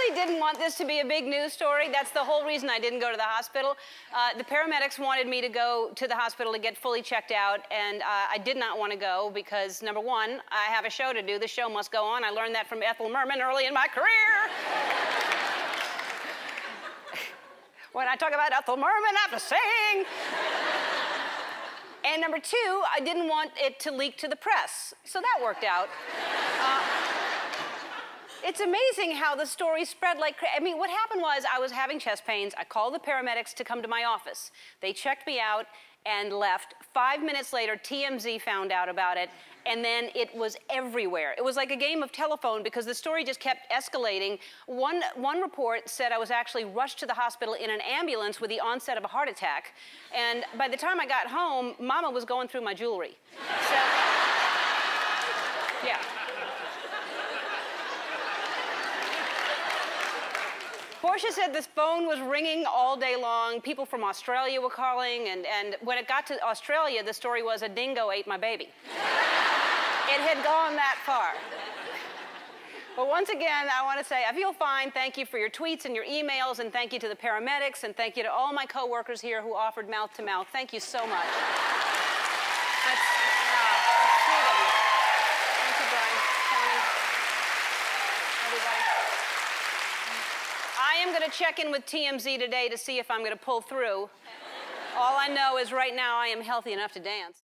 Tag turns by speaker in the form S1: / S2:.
S1: really didn't want this to be a big news story. That's the whole reason I didn't go to the hospital. The paramedics wanted me to go to the hospital to get fully checked out, and I did not want to go because, number one, I have a show to do. The show must go on. I learned that from Ethel Merman early in my career. When I talk about Ethel Merman, I have to sing. And number two, I didn't want it to leak to the press. So that worked out. It's amazing how the story spread like crazy. I mean, what happened was I was having chest pains. I called the paramedics to come to my office. They checked me out and left. 5 minutes later, TMZ found out about it, and then it was everywhere. It was like a game of telephone because the story just kept escalating. One report said I was actually rushed to the hospital in an ambulance with the onset of a heart attack. And by the time I got home, Mama was going through my jewelry. So, yeah. Portia said this phone was ringing all day long. People from Australia were calling, and when it got to Australia, the story was a dingo ate my baby. It had gone that far. But once again, I want to say I feel fine. Thank you for your tweets and your emails, and thank you to the paramedics, and thank you to all my coworkers here who offered mouth-to-mouth. Thank you so much. That's sweet of you. Thank you, Brian, Tony, everybody. I am going to check in with TMZ today to see if I'm going to pull through. All I know is right now I am healthy enough to dance.